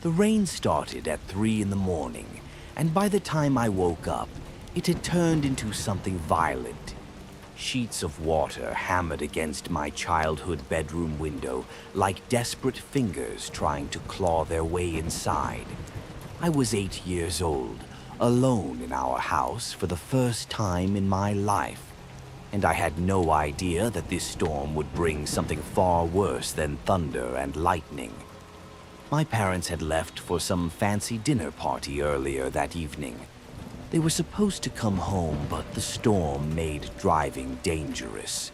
The rain started at 3 in the morning, and by the time I woke up, it had turned into something violent. Sheets of water hammered against my childhood bedroom window like desperate fingers trying to claw their way inside. I was 8 years old, alone in our house for the first time in my life, and I had no idea that this storm would bring something far worse than thunder and lightning. My parents had left for some fancy dinner party earlier that evening. They were supposed to come home, but the storm made driving dangerous.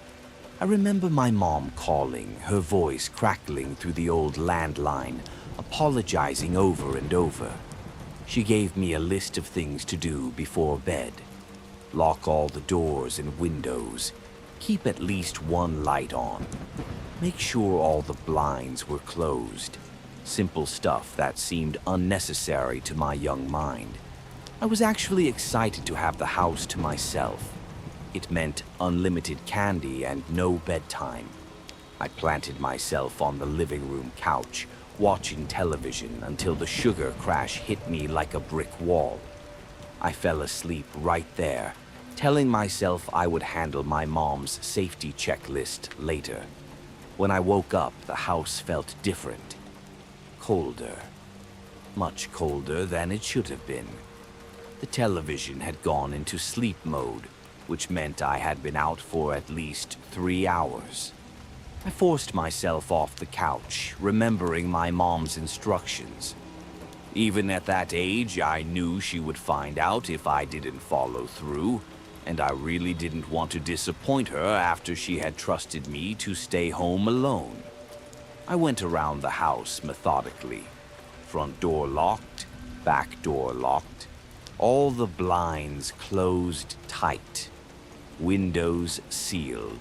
I remember my mom calling, her voice crackling through the old landline, apologizing over and over. She gave me a list of things to do before bed. Lock all the doors and windows. Keep at least one light on. Make sure all the blinds were closed. Simple stuff that seemed unnecessary to my young mind. I was actually excited to have the house to myself. It meant unlimited candy and no bedtime. I planted myself on the living room couch, watching television until the sugar crash hit me like a brick wall. I fell asleep right there, telling myself I would handle my mom's safety checklist later. When I woke up, the house felt different. Colder. Much colder than it should have been. The television had gone into sleep mode, which meant I had been out for at least 3 hours. I forced myself off the couch, remembering my mom's instructions. Even at that age, I knew she would find out if I didn't follow through, and I really didn't want to disappoint her after she had trusted me to stay home alone. I went around the house methodically. Front door locked, back door locked. All the blinds closed tight. Windows sealed.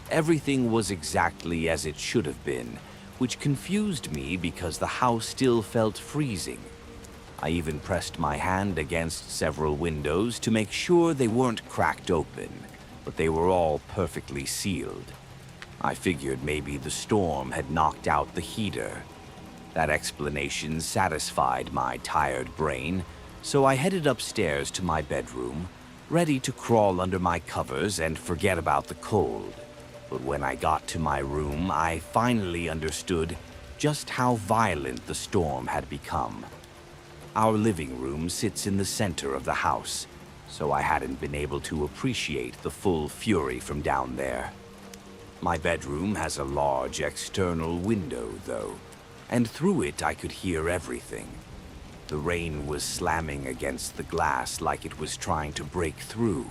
Everything was exactly as it should have been, which confused me because the house still felt freezing. I even pressed my hand against several windows to make sure they weren't cracked open, but they were all perfectly sealed. I figured maybe the storm had knocked out the heater. That explanation satisfied my tired brain, so I headed upstairs to my bedroom, ready to crawl under my covers and forget about the cold. But when I got to my room, I finally understood just how violent the storm had become. Our living room sits in the center of the house, so I hadn't been able to appreciate the full fury from down there. My bedroom has a large external window, though, and through it I could hear everything. The rain was slamming against the glass like it was trying to break through.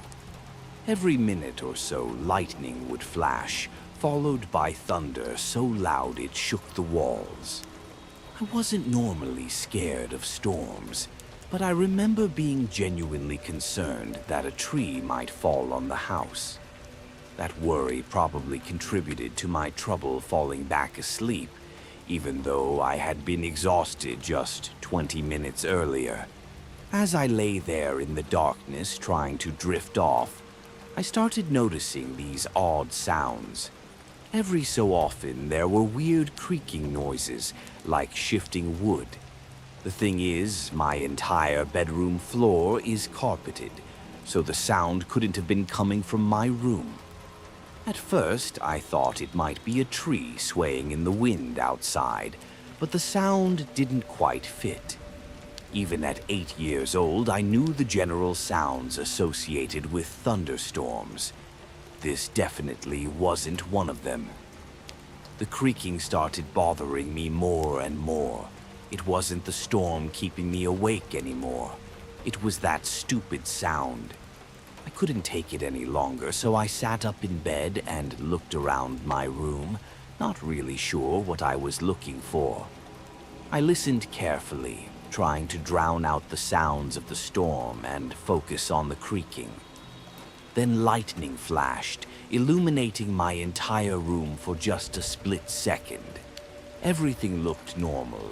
Every minute or so, lightning would flash, followed by thunder so loud it shook the walls. I wasn't normally scared of storms, but I remember being genuinely concerned that a tree might fall on the house. That worry probably contributed to my trouble falling back asleep, even though I had been exhausted just 20 minutes earlier. As I lay there in the darkness trying to drift off, I started noticing these odd sounds. Every so often there were weird creaking noises, like shifting wood. The thing is, my entire bedroom floor is carpeted, so the sound couldn't have been coming from my room. At first, I thought it might be a tree swaying in the wind outside, but the sound didn't quite fit. Even at 8 years old, I knew the general sounds associated with thunderstorms. This definitely wasn't one of them. The creaking started bothering me more and more. It wasn't the storm keeping me awake anymore. It was that stupid sound. I couldn't take it any longer, so I sat up in bed and looked around my room, not really sure what I was looking for. I listened carefully, trying to drown out the sounds of the storm and focus on the creaking. Then lightning flashed, illuminating my entire room for just a split second. Everything looked normal,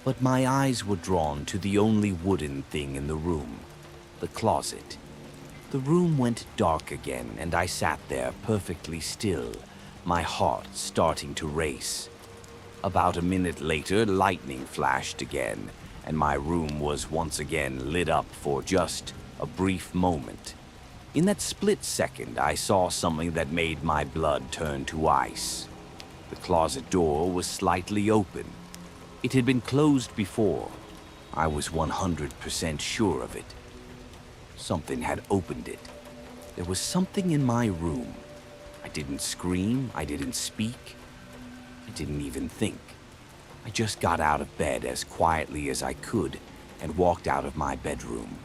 but my eyes were drawn to the only wooden thing in the room, the closet. The room went dark again, and I sat there perfectly still, my heart starting to race. About a minute later, lightning flashed again, and my room was once again lit up for just a brief moment. In that split second, I saw something that made my blood turn to ice. The closet door was slightly open. It had been closed before. I was 100% sure of it. Something had opened it. There was something in my room. I didn't scream, I didn't speak, I didn't even think. I just got out of bed as quietly as I could and walked out of my bedroom.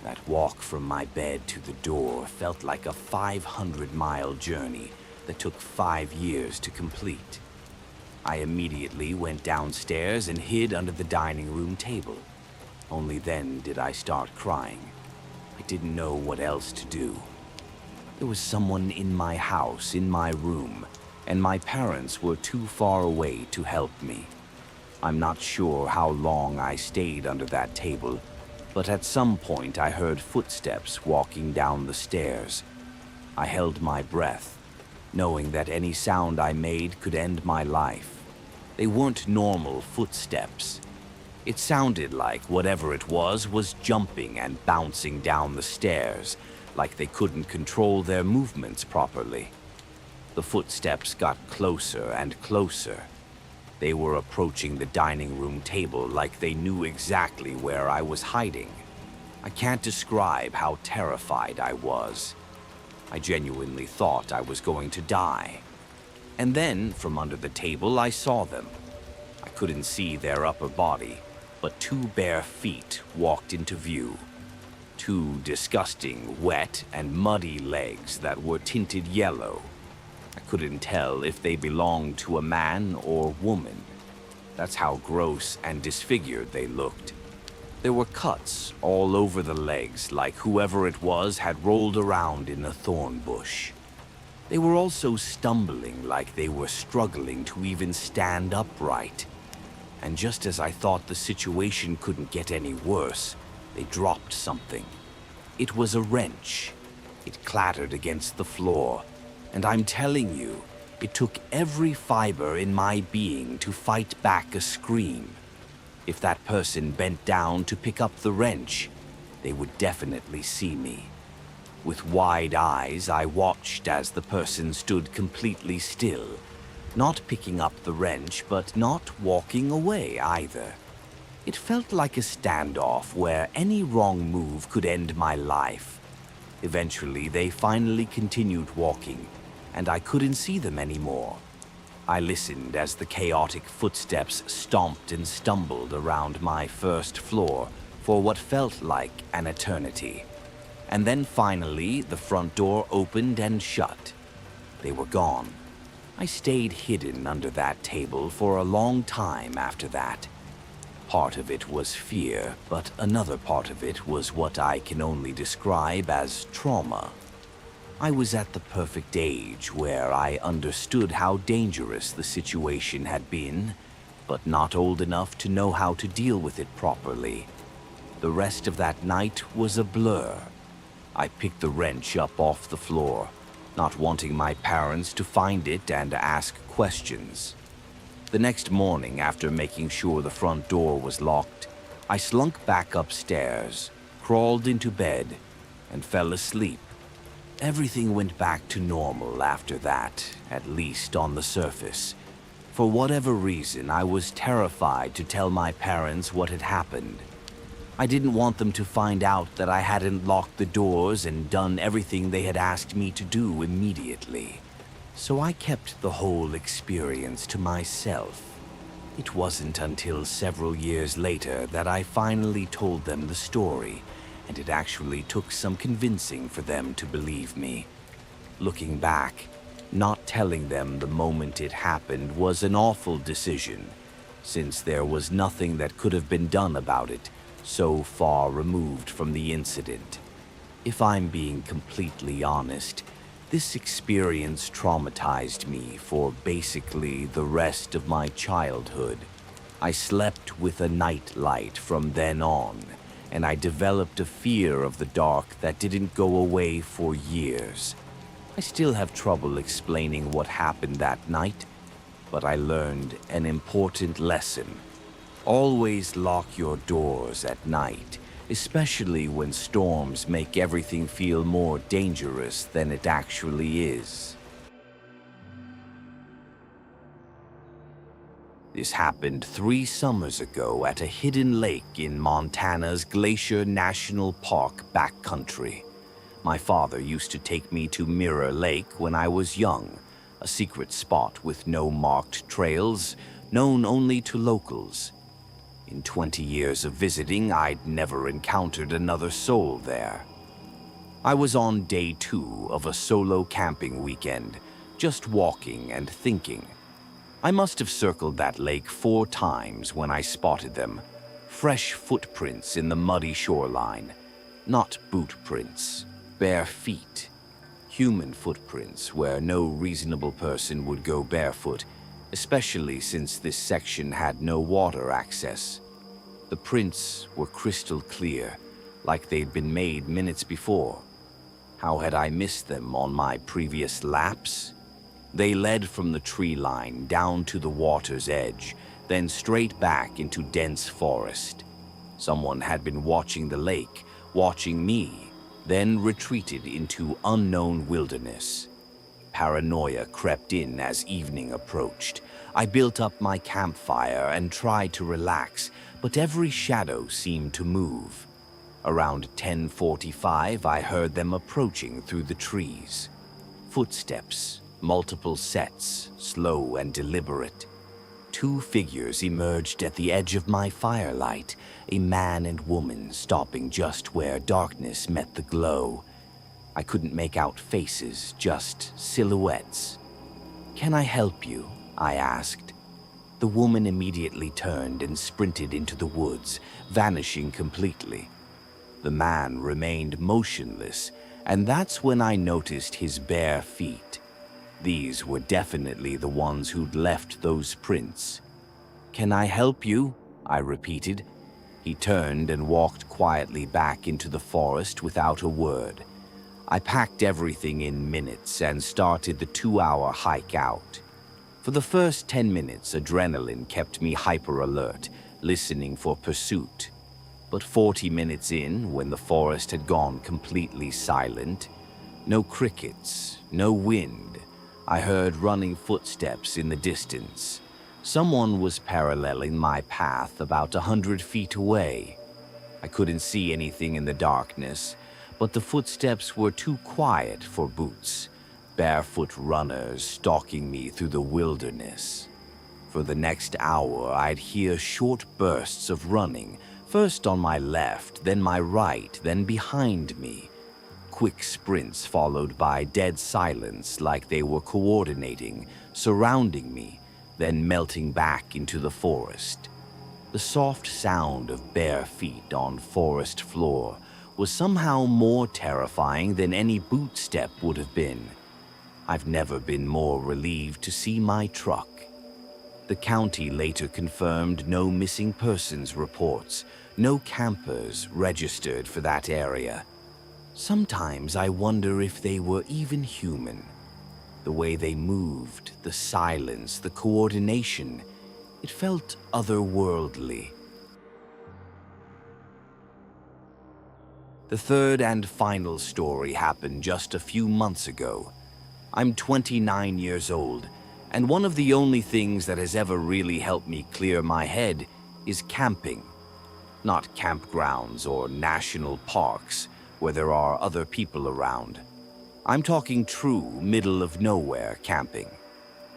That walk from my bed to the door felt like a 500-mile journey that took 5 years to complete. I immediately went downstairs and hid under the dining room table. Only then did I start crying. I didn't know what else to do. There was someone in my house, in my room, and my parents were too far away to help me. I'm not sure how long I stayed under that table, but at some point I heard footsteps walking down the stairs. I held my breath, knowing that any sound I made could end my life. They weren't normal footsteps. It sounded like whatever it was jumping and bouncing down the stairs, like they couldn't control their movements properly. The footsteps got closer and closer. They were approaching the dining room table like they knew exactly where I was hiding. I can't describe how terrified I was. I genuinely thought I was going to die. And then, from under the table, I saw them. I couldn't see their upper body, but 2 bare feet walked into view. 2 disgusting, wet, and muddy legs that were tinted yellow. I couldn't tell if they belonged to a man or woman. That's how gross and disfigured they looked. There were cuts all over the legs, like whoever it was had rolled around in a thorn bush. They were also stumbling like they were struggling to even stand upright. And just as I thought the situation couldn't get any worse, they dropped something. It was a wrench. It clattered against the floor, and I'm telling you, it took every fiber in my being to fight back a scream. If that person bent down to pick up the wrench, they would definitely see me. With wide eyes, I watched as the person stood completely still, not picking up the wrench, but not walking away either. It felt like a standoff where any wrong move could end my life. Eventually, they finally continued walking, and I couldn't see them anymore. I listened as the chaotic footsteps stomped and stumbled around my first floor for what felt like an eternity. And then finally, the front door opened and shut. They were gone. I stayed hidden under that table for a long time after that. Part of it was fear, but another part of it was what I can only describe as trauma. I was at the perfect age where I understood how dangerous the situation had been, but not old enough to know how to deal with it properly. The rest of that night was a blur. I picked the wrench up off the floor, not wanting my parents to find it and ask questions. The next morning, after making sure the front door was locked, I slunk back upstairs, crawled into bed, and fell asleep. Everything went back to normal after that, at least on the surface. For whatever reason, I was terrified to tell my parents what had happened. I didn't want them to find out that I hadn't locked the doors and done everything they had asked me to do immediately. So I kept the whole experience to myself. It wasn't until several years later that I finally told them the story, and it actually took some convincing for them to believe me. Looking back, not telling them the moment it happened was an awful decision, since there was nothing that could have been done about it, so far removed from the incident. If I'm being completely honest, this experience traumatized me for basically the rest of my childhood. I slept with a nightlight from then on, and I developed a fear of the dark that didn't go away for years. I still have trouble explaining what happened that night. but I learned an important lesson. Always lock your doors at night, especially when storms make everything feel more dangerous than it actually is. This happened 3 summers ago at a hidden lake in Montana's Glacier National Park backcountry. My father used to take me to Mirror Lake when I was young, a secret spot with no marked trails, known only to locals. In 20 years of visiting, I'd never encountered another soul there. I was on day 2 of a solo camping weekend, just walking and thinking. I must have circled that lake 4 times when I spotted them. Fresh footprints in the muddy shoreline. Not boot prints, bare feet. Human footprints where no reasonable person would go barefoot, especially since this section had no water access. The prints were crystal clear, like they'd been made minutes before. How had I missed them on my previous laps? They led from the tree line down to the water's edge, then straight back into dense forest. Someone had been watching the lake, watching me, then retreated into unknown wilderness. Paranoia crept in as evening approached. I built up my campfire and tried to relax, but every shadow seemed to move. Around 10:45, I heard them approaching through the trees. Footsteps. Multiple sets, slow and deliberate. 2 figures emerged at the edge of my firelight, a man and woman stopping just where darkness met the glow. I couldn't make out faces, just silhouettes. "Can I help you?" I asked. The woman immediately turned and sprinted into the woods, vanishing completely. The man remained motionless, and that's when I noticed his bare feet. These were definitely the ones who'd left those prints. "Can I help you?" I repeated. He turned and walked quietly back into the forest without a word. I packed everything in minutes and started the 2-hour hike out. For the first 10 minutes, adrenaline kept me hyper-alert, listening for pursuit. But 40 minutes in, when the forest had gone completely silent, no crickets, no wind, I heard running footsteps in the distance. Someone was paralleling my path about 100 feet away. I couldn't see anything in the darkness, but the footsteps were too quiet for boots. Barefoot runners stalking me through the wilderness. For the next hour, I'd hear short bursts of running, first on my left, then my right, then behind me. Quick sprints followed by dead silence, like they were coordinating, surrounding me, then melting back into the forest. The soft sound of bare feet on forest floor was somehow more terrifying than any boot step would have been. I've never been more relieved to see my truck. The county later confirmed no missing persons reports, no campers registered for that area. Sometimes I wonder if they were even human. The way they moved, the silence, the coordination, it felt otherworldly. The third and final story happened just a few months ago. I'm 29 years old, and one of the only things that has ever really helped me clear my head is camping. Not campgrounds or national parks, where there are other people around. I'm talking true middle-of-nowhere camping.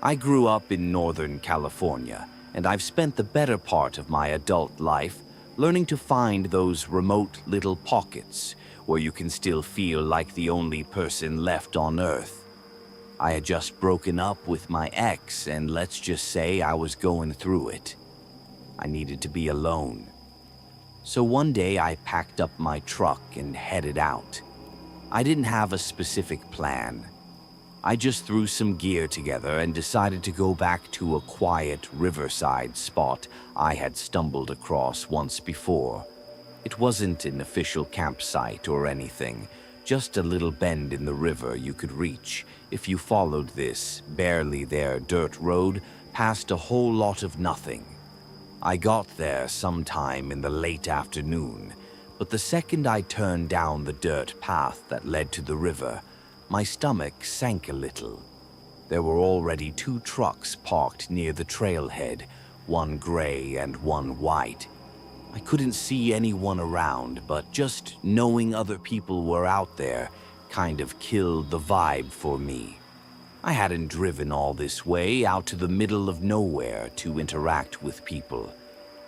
I grew up in Northern California, and I've spent the better part of my adult life learning to find those remote little pockets where you can still feel like the only person left on Earth. I had just broken up with my ex, and let's just say I was going through it. I needed to be alone. So one day I packed up my truck and headed out. I didn't have a specific plan. I just threw some gear together and decided to go back to a quiet riverside spot I had stumbled across once before. It wasn't an official campsite or anything, just a little bend in the river you could reach if you followed this barely there dirt road past a whole lot of nothing. I got there sometime in the late afternoon, but the second I turned down the dirt path that led to the river, my stomach sank a little. There were already 2 trucks parked near the trailhead, one gray and one white. I couldn't see anyone around, but just knowing other people were out there kind of killed the vibe for me. I hadn't driven all this way out to the middle of nowhere to interact with people.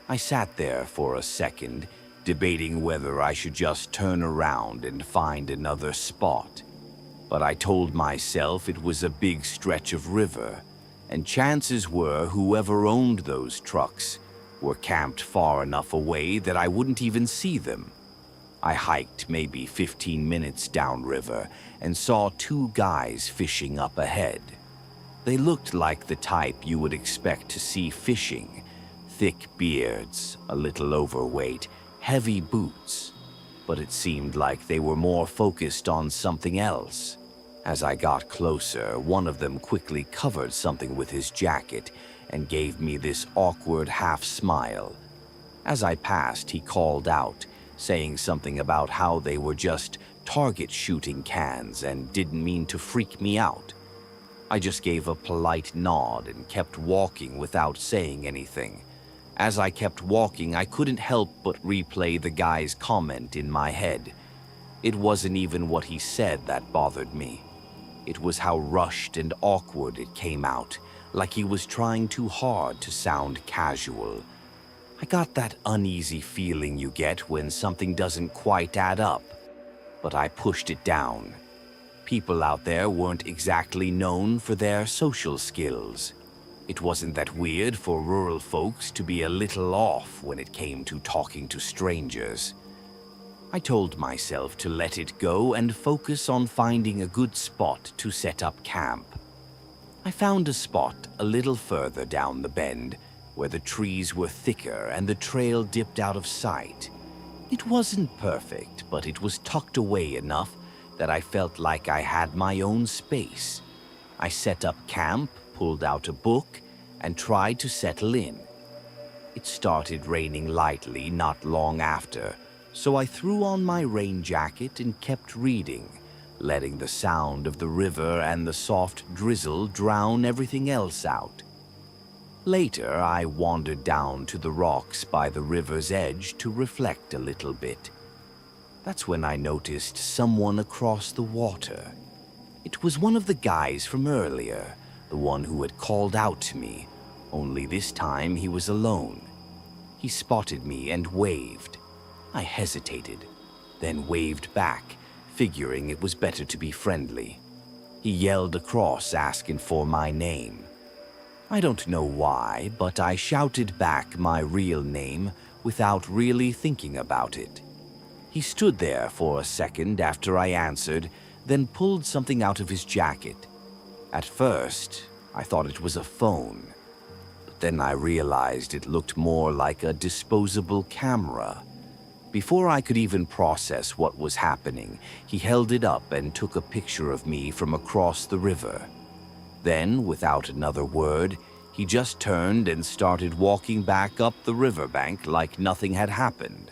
I sat there for a second, debating whether I should just turn around and find another spot. But I told myself it was a big stretch of river, and chances were whoever owned those trucks were camped far enough away that I wouldn't even see them. I hiked maybe 15 minutes downriver and saw 2 guys fishing up ahead. They looked like the type you would expect to see fishing. Thick beards, a little overweight, heavy boots. But it seemed like they were more focused on something else. As I got closer, one of them quickly covered something with his jacket and gave me this awkward half-smile. As I passed, he called out, saying something about how they were just target shooting cans and didn't mean to freak me out. I just gave a polite nod and kept walking without saying anything. As I kept walking, I couldn't help but replay the guy's comment in my head. It wasn't even what he said that bothered me. It was how rushed and awkward it came out, like he was trying too hard to sound casual. I got that uneasy feeling you get when something doesn't quite add up, but I pushed it down. People out there weren't exactly known for their social skills. It wasn't that weird for rural folks to be a little off when it came to talking to strangers. I told myself to let it go and focus on finding a good spot to set up camp. I found a spot a little further down the bend, where the trees were thicker and the trail dipped out of sight. It wasn't perfect, but it was tucked away enough that I felt like I had my own space. I set up camp, pulled out a book, and tried to settle in. It started raining lightly not long after, so I threw on my rain jacket and kept reading, letting the sound of the river and the soft drizzle drown everything else out. Later, I wandered down to the rocks by the river's edge to reflect a little bit. That's when I noticed someone across the water. It was one of the guys from earlier, the one who had called out to me, only this time he was alone. He spotted me and waved. I hesitated, then waved back, figuring it was better to be friendly. He yelled across, asking for my name. I don't know why, but I shouted back my real name without really thinking about it. He stood there for a second after I answered, then pulled something out of his jacket. At first, I thought it was a phone, but then I realized it looked more like a disposable camera. Before I could even process what was happening, he held it up and took a picture of me from across the river. Then, without another word, he just turned and started walking back up the riverbank like nothing had happened.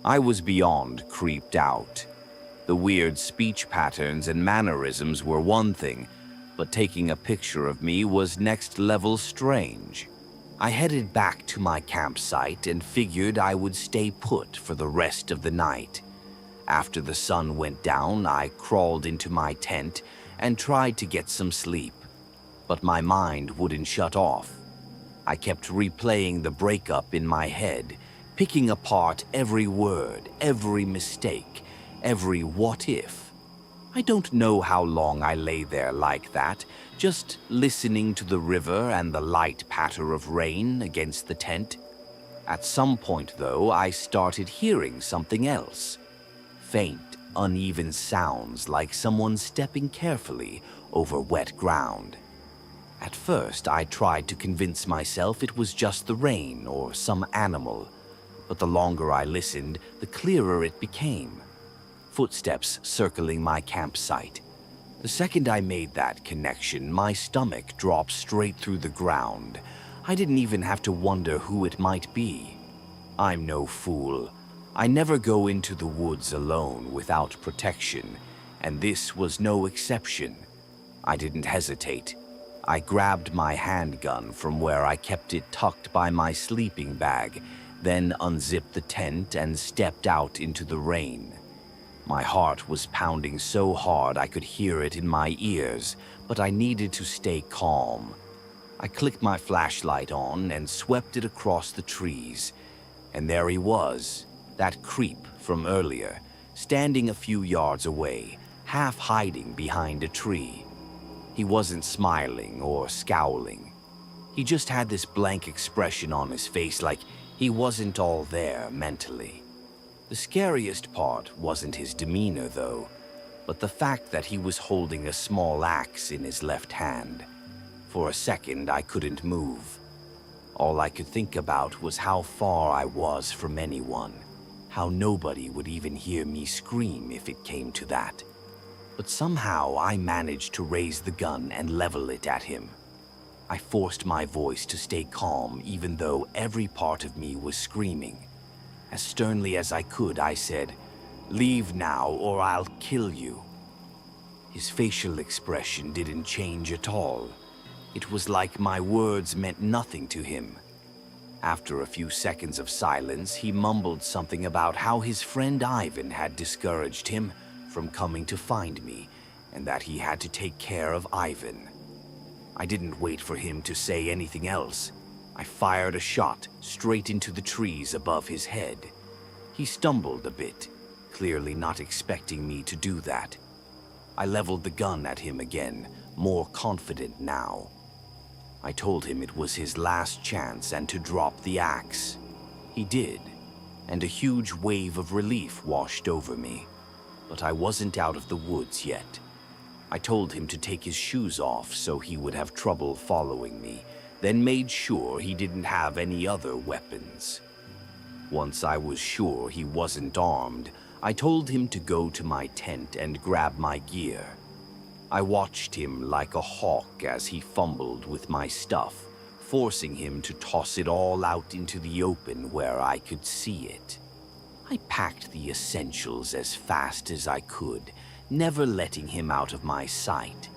I was beyond creeped out. The weird speech patterns and mannerisms were one thing, but taking a picture of me was next level strange. I headed back to my campsite and figured I would stay put for the rest of the night. After the sun went down, I crawled into my tent and tried to get some sleep, but my mind wouldn't shut off. I kept replaying the breakup in my head, picking apart every word, every mistake, every what if. I don't know how long I lay there like that, just listening to the river and the light patter of rain against the tent. At some point, though, I started hearing something else. Faint, uneven sounds like someone stepping carefully over wet ground. At first, I tried to convince myself it was just the rain or some animal, but the longer I listened, the clearer it became. Footsteps circling my campsite. The second I made that connection, my stomach dropped straight through the ground. I didn't even have to wonder who it might be. I'm no fool. I never go into the woods alone without protection, and this was no exception. I didn't hesitate. I grabbed my handgun from where I kept it tucked by my sleeping bag, then unzipped the tent and stepped out into the rain. My heart was pounding so hard I could hear it in my ears, but I needed to stay calm. I clicked my flashlight on and swept it across the trees, and there he was, that creep from earlier, standing a few yards away, half hiding behind a tree. He wasn't smiling or scowling. He just had this blank expression on his face, like he wasn't all there mentally. The scariest part wasn't his demeanor, though, but the fact that he was holding a small axe in his left hand. For a second, I couldn't move. All I could think about was how far I was from anyone, how nobody would even hear me scream if it came to that. But somehow I managed to raise the gun and level it at him. I forced my voice to stay calm even though every part of me was screaming. As sternly as I could, I said, "Leave now or I'll kill you." His facial expression didn't change at all. It was like my words meant nothing to him. After a few seconds of silence, he mumbled something about how his friend Ivan had discouraged him from coming to find me, and that he had to take care of Ivan. I didn't wait for him to say anything else. I fired a shot straight into the trees above his head. He stumbled a bit, clearly not expecting me to do that. I leveled the gun at him again, more confident now. I told him it was his last chance and to drop the axe. He did, and a huge wave of relief washed over me. But I wasn't out of the woods yet. I told him to take his shoes off so he would have trouble following me, then made sure he didn't have any other weapons. Once I was sure he wasn't armed, I told him to go to my tent and grab my gear. I watched him like a hawk as he fumbled with my stuff, forcing him to toss it all out into the open where I could see it. I packed the essentials as fast as I could, never letting him out of my sight.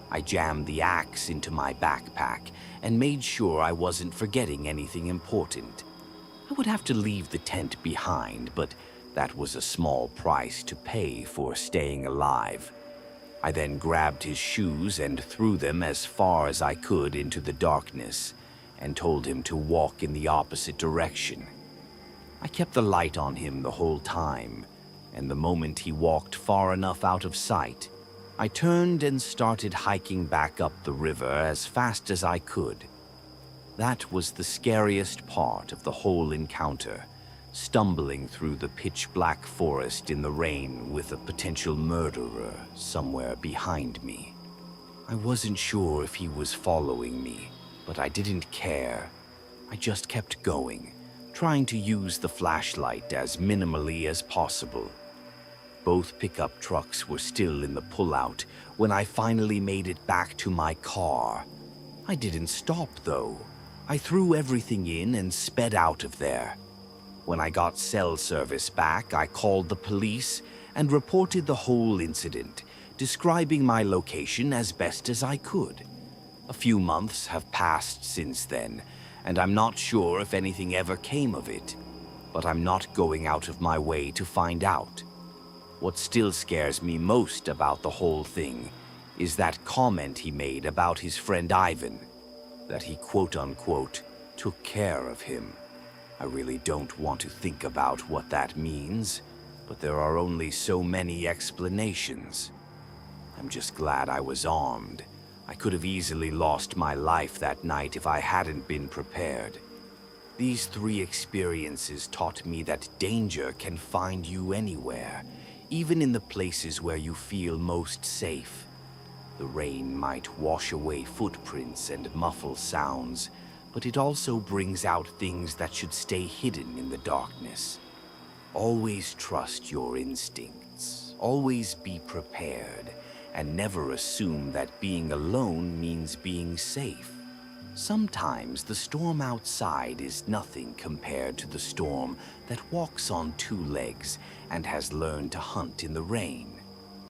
I jammed the axe into my backpack and made sure I wasn't forgetting anything important. I would have to leave the tent behind, but that was a small price to pay for staying alive. I then grabbed his shoes and threw them as far as I could into the darkness and told him to walk in the opposite direction. I kept the light on him the whole time, and the moment he walked far enough out of sight, I turned and started hiking back up the river as fast as I could. That was the scariest part of the whole encounter, stumbling through the pitch-black forest in the rain with a potential murderer somewhere behind me. I wasn't sure if he was following me, but I didn't care. I just kept going, trying to use the flashlight as minimally as possible. Both pickup trucks were still in the pullout when I finally made it back to my car. I didn't stop, though. I threw everything in and sped out of there. When I got cell service back, I called the police and reported the whole incident, describing my location as best as I could. A few months have passed since then, and I'm not sure if anything ever came of it, but I'm not going out of my way to find out. What still scares me most about the whole thing is that comment he made about his friend Ivan, that he quote-unquote took care of him. I really don't want to think about what that means, but there are only so many explanations. I'm just glad I was armed. I could have easily lost my life that night if I hadn't been prepared. These 3 experiences taught me that danger can find you anywhere, even in the places where you feel most safe. The rain might wash away footprints and muffle sounds, but it also brings out things that should stay hidden in the darkness. Always trust your instincts, always be prepared, and never assume that being alone means being safe. Sometimes the storm outside is nothing compared to the storm that walks on two legs and has learned to hunt in the rain.